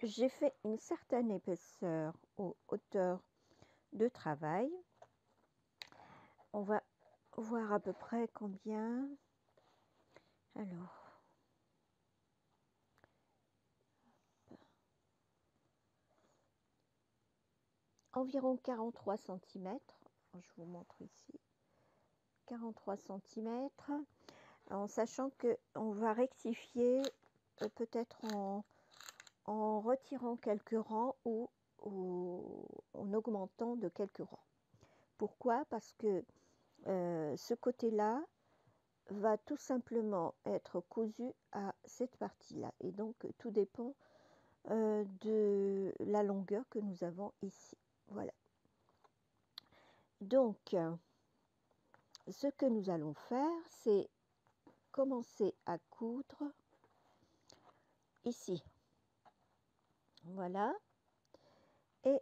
j'ai fait une certaine épaisseur aux hauteurs de travail. On va voir à peu près combien. Alors, environ 43 cm. Je vous montre ici. 43 cm. En sachant qu'on va rectifier peut-être en retirant quelques rangs ou en augmentant de quelques rangs. Pourquoi? Parce que ce côté-là va tout simplement être cousu à cette partie-là. Et donc, tout dépend de la longueur que nous avons ici. Voilà. Donc, ce que nous allons faire, c'est commencer à coudre ici. Voilà. Et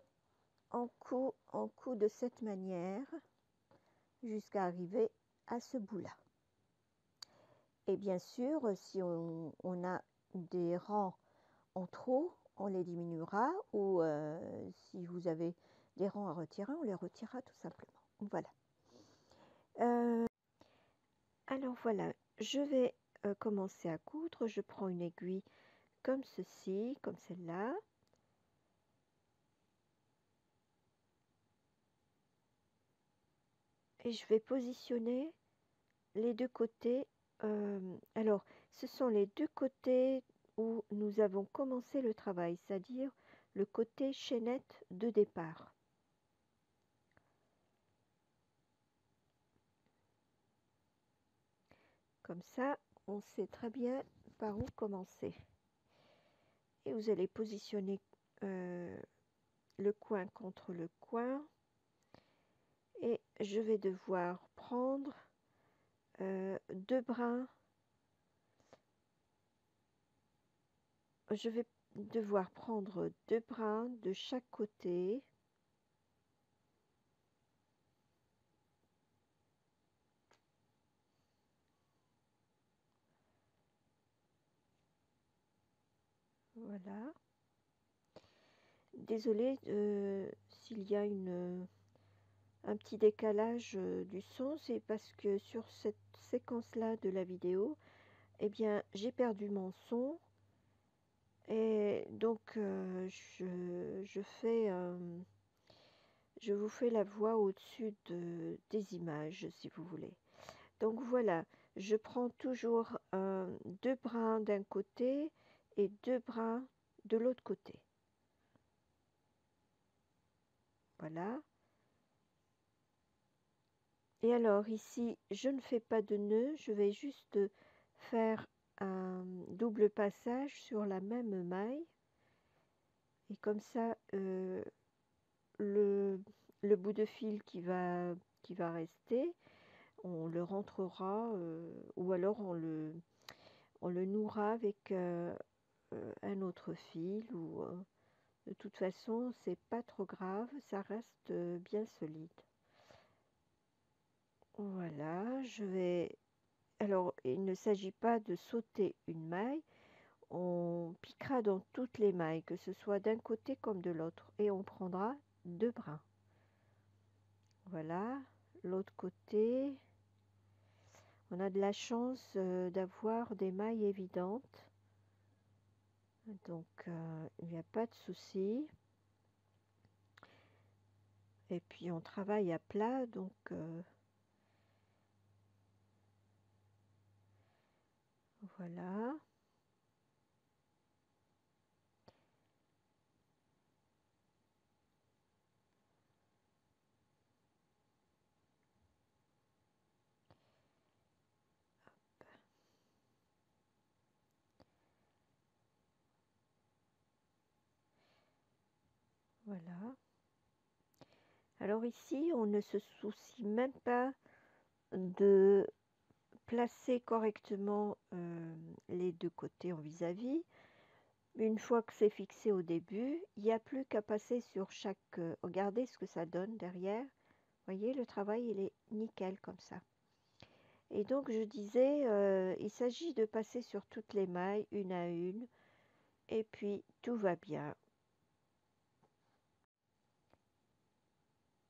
on coud de cette manière jusqu'à arriver à ce bout-là. Et bien sûr, si on a des rangs en trop, on les diminuera, ou si vous avez des rangs à retirer, on les retirera tout simplement. Voilà. Alors voilà, je vais commencer à coudre. Je prends une aiguille comme ceci, comme celle-là. Et je vais positionner les deux côtés. Alors, ce sont les deux côtés où nous avons commencé le travail, c'est-à-dire le côté chaînette de départ. Comme ça, on sait très bien par où commencer. Et vous allez positionner le coin contre le coin. Et je vais devoir prendre deux brins. Je vais devoir prendre deux brins de chaque côté. Voilà. Désolée s'il y a un petit décalage du son, c'est parce que sur cette séquence-là de la vidéo, eh bien, j'ai perdu mon son et donc je vous fais la voix au-dessus des images, si vous voulez. Donc voilà, je prends toujours deux brins d'un côté et deux brins de l'autre côté. Voilà. Et alors ici, je ne fais pas de nœud, je vais juste faire un double passage sur la même maille. Et comme ça, le bout de fil qui va rester, on le rentrera ou alors on le nouera avec un autre fil. Ou de toute façon, c'est pas trop grave, ça reste bien solide. Voilà, je vais... Alors, il ne s'agit pas de sauter une maille, on piquera dans toutes les mailles, que ce soit d'un côté comme de l'autre, et on prendra deux brins. Voilà, l'autre côté, on a de la chance d'avoir des mailles évidentes, donc il n'y a pas de souci. Et puis on travaille à plat, donc voilà. Voilà. Alors ici, on ne se soucie même pas de placer correctement les deux côtés en vis-à-vis. Une fois que c'est fixé au début, il n'y a plus qu'à passer sur chaque... regardez ce que ça donne derrière. Vous voyez, le travail, il est nickel comme ça. Et donc, je disais, il s'agit de passer sur toutes les mailles, une à une, et puis tout va bien.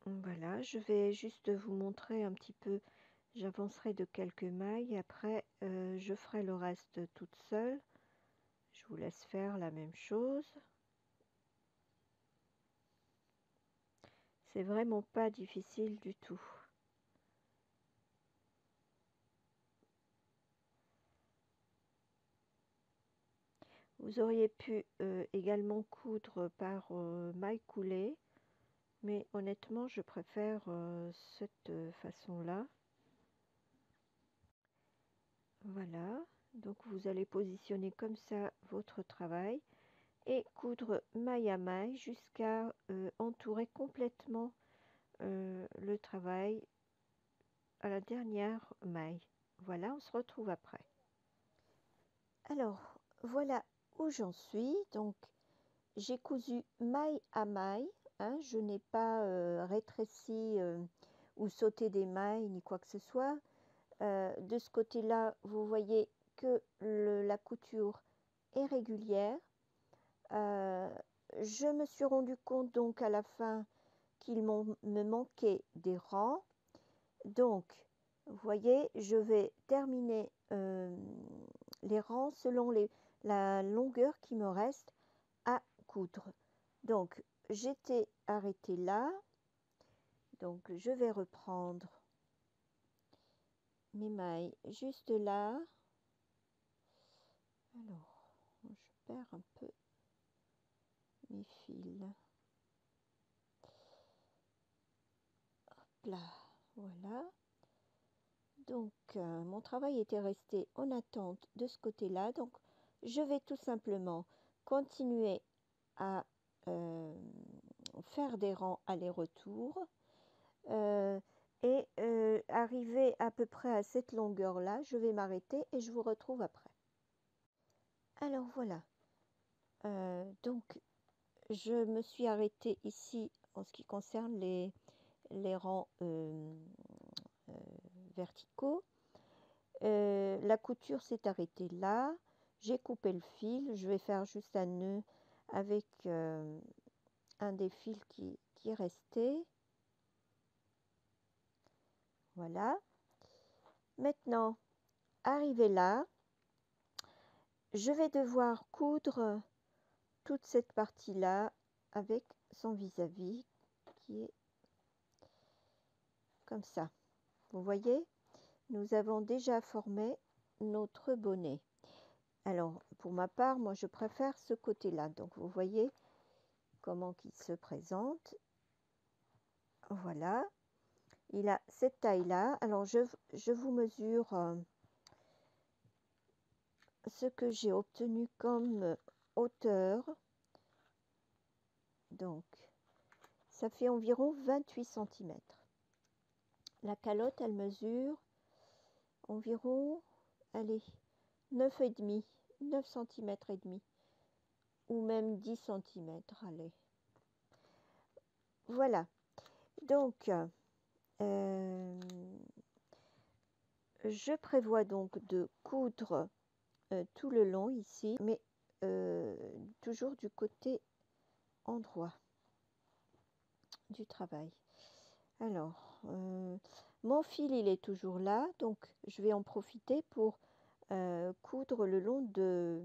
Voilà, je vais juste vous montrer un petit peu, j'avancerai de quelques mailles, après je ferai le reste toute seule. Je vous laisse faire la même chose. C'est vraiment pas difficile du tout. Vous auriez pu également coudre par maille coulée, mais honnêtement je préfère cette façon-là. Voilà, donc vous allez positionner comme ça votre travail et coudre maille à maille jusqu'à entourer complètement le travail à la dernière maille. Voilà, on se retrouve après. Alors, voilà où j'en suis. Donc, j'ai cousu maille à maille. Hein, je n'ai pas rétréci ou sauté des mailles ni quoi que ce soit. De ce côté-là, vous voyez que la couture est régulière. Je me suis rendu compte donc à la fin qu'il me manquait des rangs. Donc, vous voyez, je vais terminer les rangs selon la longueur qui me reste à coudre. Donc, j'étais arrêtée là. Donc, je vais reprendre mes mailles juste là. Alors, je perds un peu mes fils. Hop là, voilà. Donc, mon travail était resté en attente de ce côté-là. Donc, je vais tout simplement continuer à faire des rangs aller-retour et arriver à peu près à cette longueur-là. Je vais m'arrêter et je vous retrouve après. Alors voilà. Donc, je me suis arrêtée ici en ce qui concerne les rangs verticaux. La couture s'est arrêtée là. J'ai coupé le fil. Je vais faire juste un nœud avec un des fils qui est resté. Voilà. Maintenant, arrivé là, je vais devoir coudre toute cette partie-là avec son vis-à-vis qui est comme ça. Vous voyez, nous avons déjà formé notre bonnet. Alors, pour ma part, moi, je préfère ce côté-là. Donc, vous voyez comment il se présente. Voilà. Il a cette taille-là. Alors, je vous mesure ce que j'ai obtenu comme hauteur. Donc, ça fait environ 28 cm. La calotte, elle mesure environ, allez, 9,5, 9 cm et demi, ou même 10 cm, allez. Voilà. Donc, je prévois donc de coudre tout le long ici, mais toujours du côté endroit du travail. Alors, mon fil, il est toujours là, donc je vais en profiter pour coudre le long de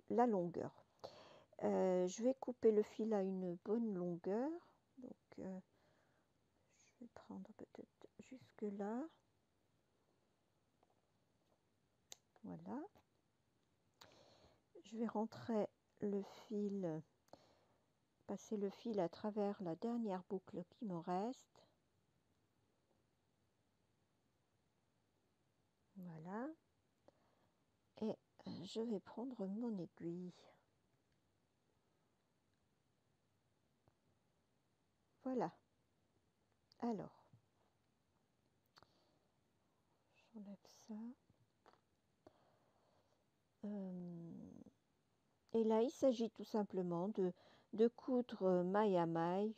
la longueur. Je vais couper le fil à une bonne longueur, donc je vais prendre peut-être jusque là. Voilà. Je vais rentrer le fil, passer le fil à travers la dernière boucle qui me reste. Voilà. Et je vais prendre mon aiguille. Voilà. Alors, j'enlève ça. Et là, il s'agit tout simplement de coudre maille à maille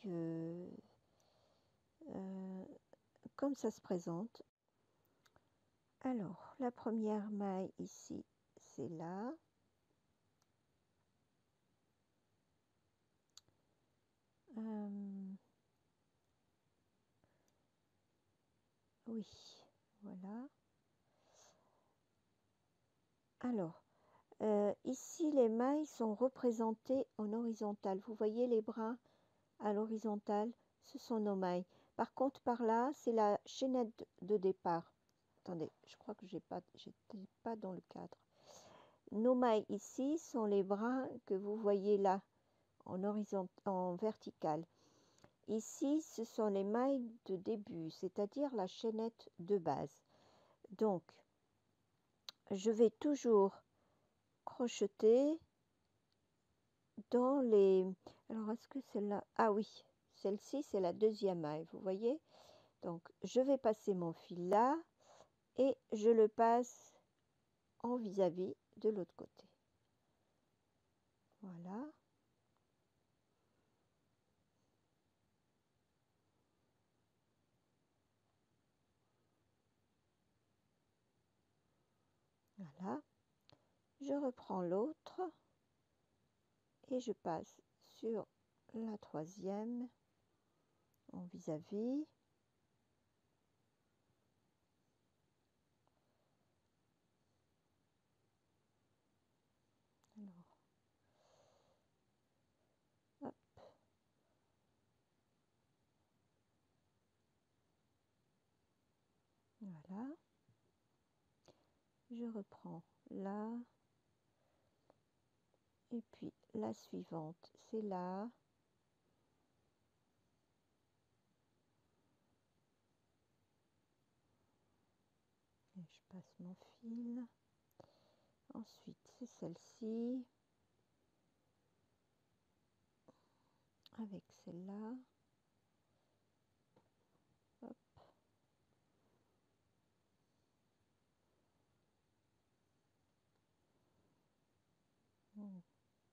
comme ça se présente. Alors, la première maille ici, c'est là. Oui, voilà. Alors, ici, les mailles sont représentées en horizontal. Vous voyez les brins à l'horizontale, ce sont nos mailles. Par contre, par là, c'est la chaînette de départ. Attendez, je crois que j'étais pas dans le cadre. Nos mailles ici sont les brins que vous voyez là, en vertical. Ici, ce sont les mailles de début, c'est-à-dire la chaînette de base. Donc, je vais toujours crocheter dans les... Alors, est-ce que celle-là... Ah oui, celle-ci, c'est la deuxième maille, vous voyez? Donc, je vais passer mon fil là et je le passe en vis-à-vis de l'autre côté. Voilà. Voilà. Je reprends l'autre et je passe sur la troisième en vis-à-vis. Alors, hop. Voilà. Je reprends là. Et puis la suivante, c'est là. Et je passe mon fil. Ensuite, c'est celle-ci. Avec celle-là. Hop.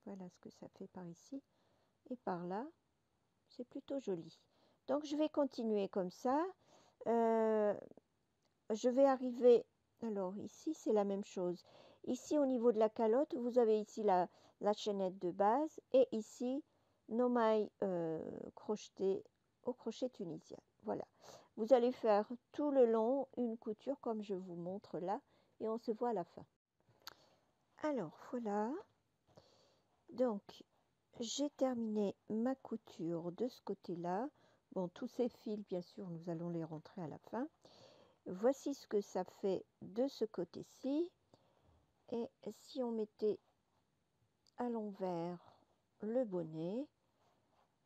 Voilà ce que ça fait par ici. Et par là, c'est plutôt joli. Donc, je vais continuer comme ça. Je vais arriver... Alors, ici, c'est la même chose. Ici, au niveau de la calotte, vous avez ici la chaînette de base. Et ici, nos mailles crochetées au crochet tunisien. Voilà. Vous allez faire tout le long une couture comme je vous montre là. Et on se voit à la fin. Alors, voilà. Donc, j'ai terminé ma couture de ce côté-là. Bon, tous ces fils, bien sûr, nous allons les rentrer à la fin. Voici ce que ça fait de ce côté-ci. Et si on mettait à l'envers le bonnet,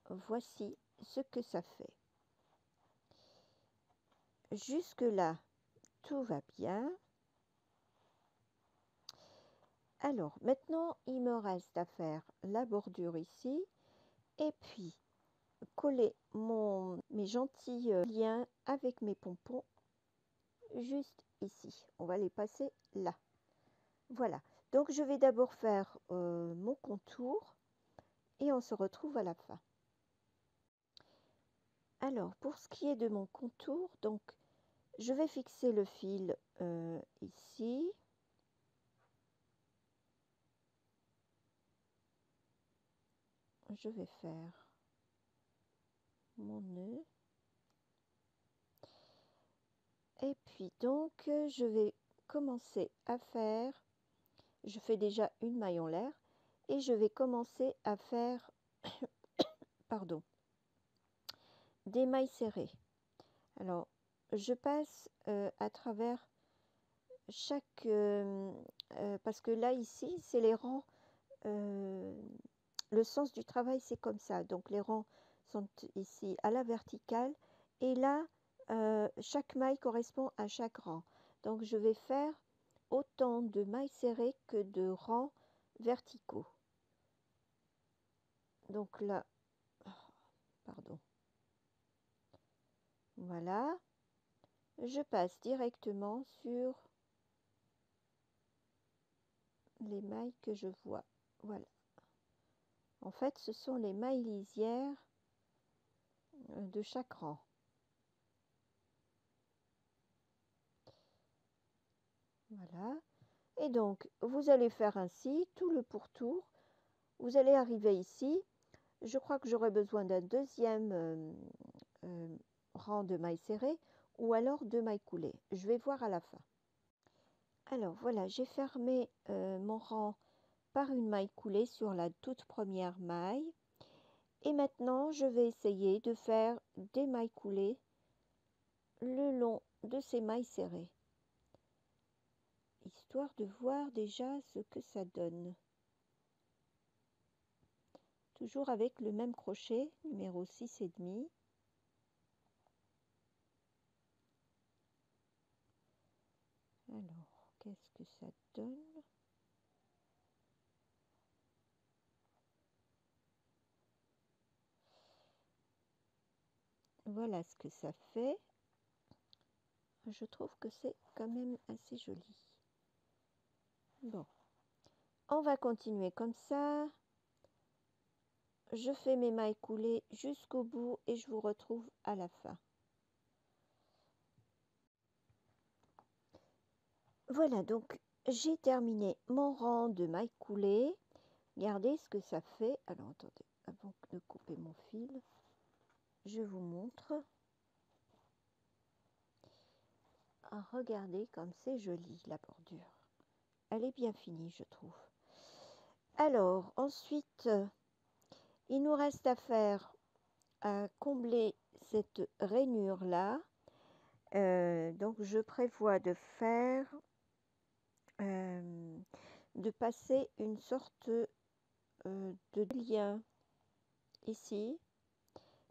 voici ce que ça fait. Jusque-là, tout va bien. Alors, maintenant, il me reste à faire la bordure ici. Et puis, coller mes gentils liens avec mes pompons juste ici. On va les passer là. Voilà. Donc, je vais d'abord faire mon contour et on se retrouve à la fin. Alors, pour ce qui est de mon contour, donc, je vais fixer le fil ici. Je vais faire mon nœud. Et puis, donc, je vais commencer à faire... Je fais déjà une maille en l'air. Et je vais commencer à faire... pardon. Des mailles serrées. Alors, je passe à travers chaque... parce que là, ici, c'est les rangs... le sens du travail, c'est comme ça. Donc, les rangs sont ici à la verticale. Et là, chaque maille correspond à chaque rang. Donc, je vais faire autant de mailles serrées que de rangs verticaux. Donc là, pardon. Voilà. Je passe directement sur les mailles que je vois. Voilà. En fait, ce sont les mailles lisières de chaque rang. Voilà. Et donc, vous allez faire ainsi, tout le pourtour. Vous allez arriver ici. Je crois que j'aurai besoin d'un deuxième rang de mailles serrées ou alors de mailles coulées. Je vais voir à la fin. Alors voilà, j'ai fermé mon rang par une maille coulée sur la toute première maille. Et maintenant, je vais essayer de faire des mailles coulées le long de ces mailles serrées, histoire de voir déjà ce que ça donne. Toujours avec le même crochet, numéro 6,5. Alors, qu'est-ce que ça donne? Voilà ce que ça fait. Je trouve que c'est quand même assez joli. Bon, on va continuer comme ça. Je fais mes mailles coulées jusqu'au bout et je vous retrouve à la fin. Voilà, donc j'ai terminé mon rang de mailles coulées. Regardez ce que ça fait. Alors, attendez, avant de couper mon fil, je vous montre. Ah, regardez comme c'est joli la bordure. Elle est bien finie, je trouve. Alors, ensuite, il nous reste à faire, à combler cette rainure-là. Donc, je prévois de faire, de passer une sorte de lien ici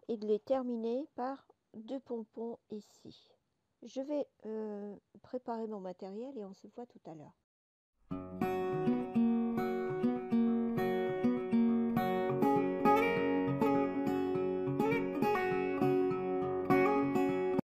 et de les terminer par 2 pompons ici. Je vais préparer mon matériel et on se voit tout à l'heure.